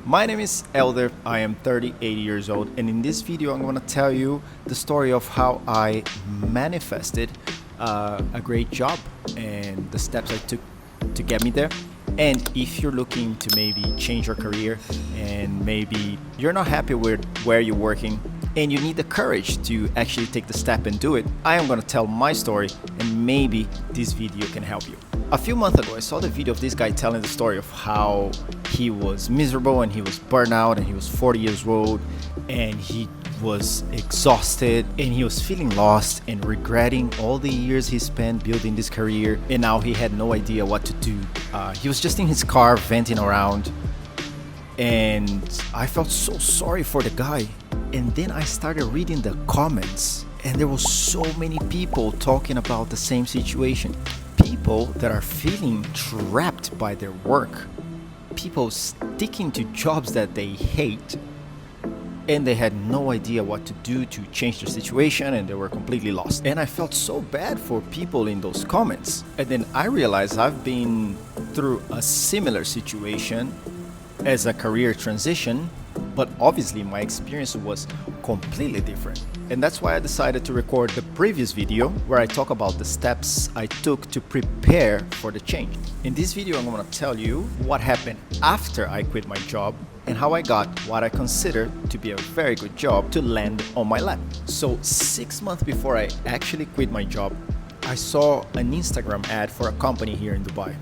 My name is Elder. I am 38 years old, and in this video, I'm going to tell you the story of how I manifested a great job and the steps I took to get me there. And if you're looking to maybe change your career and maybe you're not happy with where you're working and you need the courage to actually take the step and do it, I am going to tell my story and maybe this video can help you. A few months ago, I saw the video of this guy telling the story of how he was miserable and he was burnt out and he was 40 years old and he was exhausted and he was feeling lost and regretting all the years he spent building this career, and now he had no idea what to do. He was just in his car venting around, and I felt so sorry for the guy. And then I started reading the comments, and there were so many people talking about the same situation. People that are feeling trapped by their work, people sticking to jobs that they hate, and they had no idea what to do to change their situation, and they were completely lost. And I felt so bad for people in those comments. And then I realized I've been through a similar situation as a career transition, but obviously my experience was completely different. And that's why I decided to record the previous video where I talk about the steps I took to prepare for the change. In this video, I'm going to tell you what happened after I quit my job and how I got what I consider to be a very good job to land on my lap. So 6 months before I actually quit my job, I saw an Instagram ad for a company here in Dubai.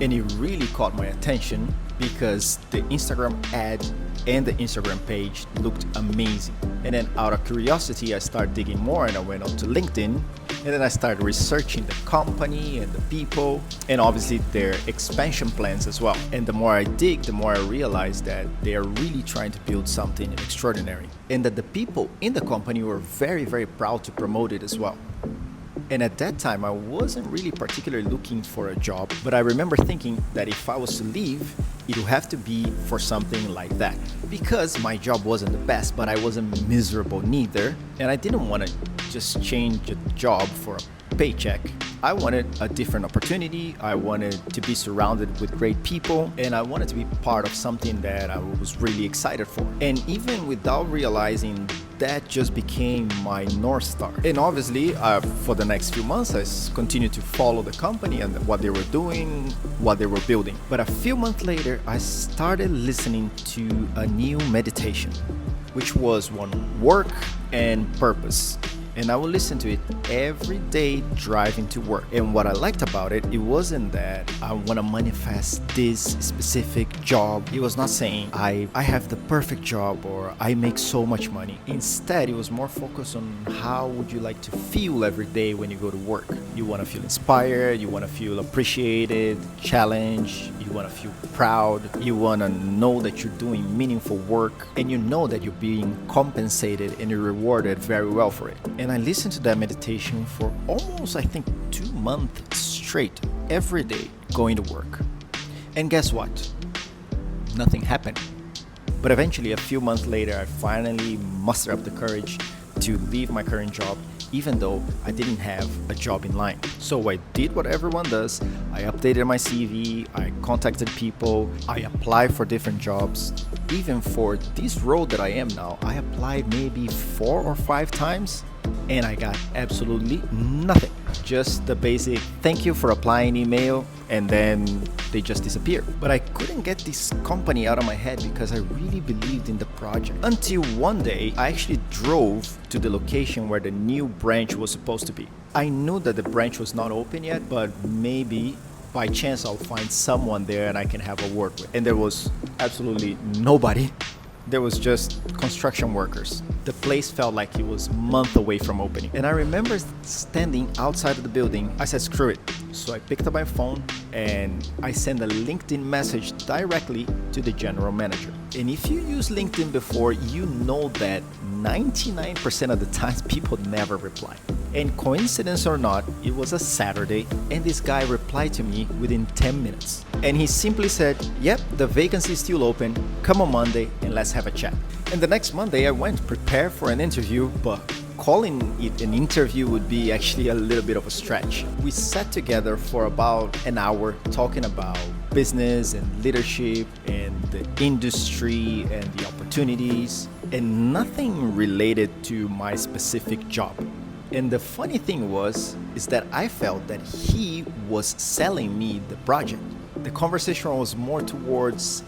And it really caught my attention because the Instagram ad and the Instagram page looked amazing. And then out of curiosity, I started digging more and I went on to LinkedIn, and then I started researching the company and the people and obviously their expansion plans as well. And the more I dig, the more I realize that they are really trying to build something extraordinary, and that the people in the company were very, very proud to promote it as well. And at that time, I wasn't really particularly looking for a job, but I remember thinking that if I was to leave, it would have to be for something like that. Because my job wasn't the best, but I wasn't miserable neither. And I didn't want to just change a job for a paycheck. I wanted a different opportunity. I wanted to be surrounded with great people, and I wanted to be part of something that I was really excited for. And even without realizing, that just became my North Star. And obviously, for the next few months, I continued to follow the company and what they were doing, what they were building. But a few months later, I started listening to a new meditation, which was one work and purpose. And I would listen to it every day driving to work. And what I liked about it, it wasn't that I want to manifest this specific job. It was not saying I have the perfect job or I make so much money. Instead, it was more focused on how would you like to feel every day when you go to work. You want to feel inspired, you want to feel appreciated, challenged, you want to feel proud, you want to know that you're doing meaningful work, and you know that you're being compensated and you're rewarded very well for it. And I listened to that meditation for almost, I think, 2 months straight, every day, going to work. And guess what? Nothing happened. But eventually, a few months later, I finally mustered up the courage to leave my current job, even though I didn't have a job in line. So I did what everyone does. I updated my CV, I contacted people, I applied for different jobs. Even for this role that I am now, I applied maybe 4 or 5 times, and I got absolutely nothing. Just the basic thank you for applying email, and then they just disappear. But I couldn't get this company out of my head because I really believed in the project. Until one day, I actually drove to the location where the new branch was supposed to be. I knew that the branch was not open yet, but maybe by chance I'll find someone there and I can have a word with. And there was absolutely nobody. There was just construction workers. The place felt like it was months away from opening. And I remember standing outside of the building. I said, screw it. So I picked up my phone and I sent a LinkedIn message directly to the general manager. And if you use LinkedIn before, you know that 99% of the times people never reply. And coincidence or not, it was a Saturday and this guy replied to me within 10 minutes. And he simply said, yep, the vacancy is still open. Come on Monday and let's have a chat. And the next Monday I went prepared for an interview, but calling it an interview would be actually a little bit of a stretch. We sat together for about an hour talking about business and leadership and the industry and the opportunities, and nothing related to my specific job. And the funny thing is that I felt that he was selling me the project. The conversation was more towards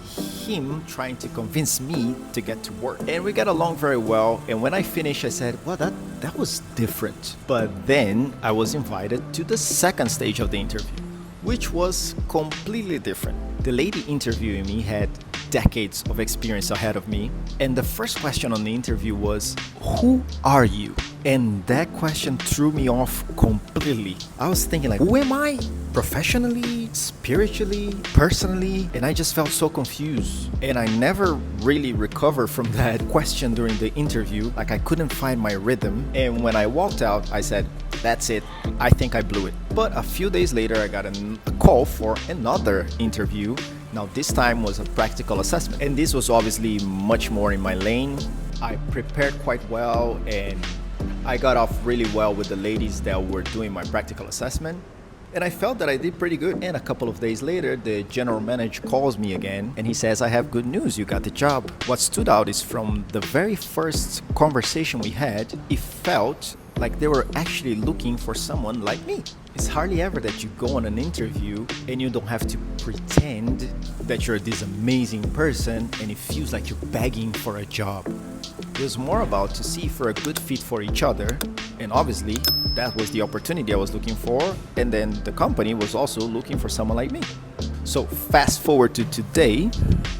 him trying to convince me to get to work. And we got along very well. And when I finished, I said, well, that was different. But then I was invited to the second stage of the interview, which was completely different. The lady interviewing me had decades of experience ahead of me. And the first question on the interview was, who are you? And that question threw me off completely. I was thinking like, who am I? Professionally, spiritually, personally? And I just felt so confused. And I never really recovered from that question during the interview. Like I couldn't find my rhythm. And when I walked out, I said, that's it. I think I blew it. But a few days later, I got a call for another interview. Now this time was a practical assessment. And this was obviously much more in my lane. I prepared quite well and I got off really well with the ladies that were doing my practical assessment. And I felt that I did pretty good. And a couple of days later, the general manager calls me again and he says, I have good news, you got the job. What stood out is from the very first conversation we had, it felt like they were actually looking for someone like me. It's hardly ever that you go on an interview and you don't have to pretend that you're this amazing person and it feels like you're begging for a job. It was more about to see if we're a good fit for each other, and obviously that was the opportunity I was looking for, and then the company was also looking for someone like me. So fast forward to today,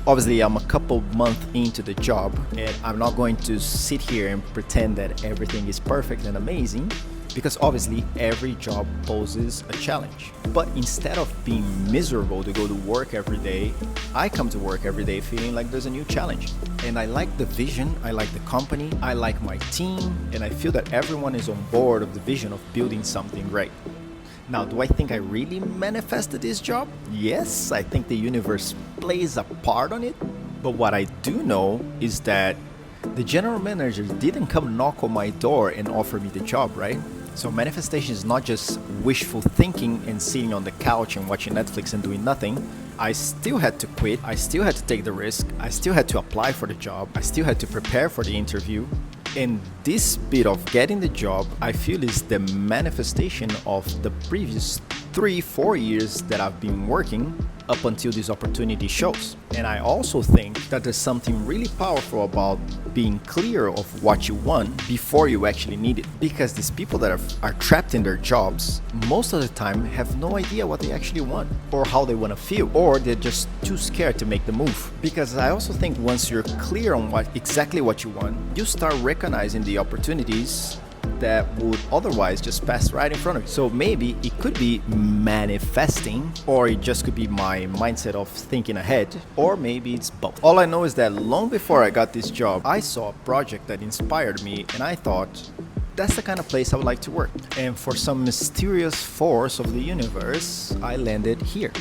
obviously I'm a couple months into the job and I'm not going to sit here and pretend that everything is perfect and amazing, because obviously every job poses a challenge. But instead of being miserable to go to work every day, I come to work every day feeling like there's a new challenge. And I like the vision, I like the company, I like my team, and I feel that everyone is on board of the vision of building something great. Now, do I think I really manifested this job? Yes, I think the universe plays a part on it. But what I do know is that the general manager didn't come knock on my door and offer me the job, right? So manifestation is not just wishful thinking and sitting on the couch and watching Netflix and doing nothing. I still had to quit. I still had to take the risk. I still had to apply for the job. I still had to prepare for the interview. And this bit of getting the job, I feel is the manifestation of the previous 3-4 years that I've been working up until this opportunity shows. And I also think that there's something really powerful about being clear of what you want before you actually need it. Because these people that are trapped in their jobs, most of the time have no idea what they actually want or how they want to feel, or they're just too scared to make the move. Because I also think once you're clear on exactly what you want, you start recognizing the opportunities that would otherwise just pass right in front of you. So maybe it could be manifesting, or it just could be my mindset of thinking ahead, or maybe it's both. All I know is that long before I got this job, I saw a project that inspired me and I thought, that's the kind of place I would like to work. And for some mysterious force of the universe, I landed here.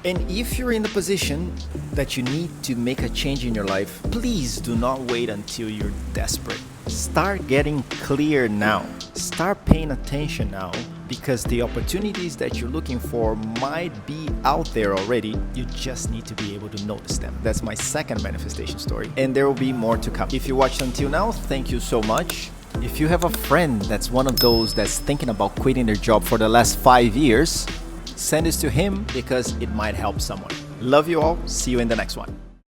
And if you're in the position that you need to make a change in your life, please do not wait until you're desperate. Start getting clear now. Start paying attention now, because the opportunities that you're looking for might be out there already. You just need to be able to notice them. That's my second manifestation story, and there will be more to come. If you watched until now, thank you so much. If you have a friend that's one of those that's thinking about quitting their job for the last 5 years, send this to him because it might help someone. Love you all. See you in the next one.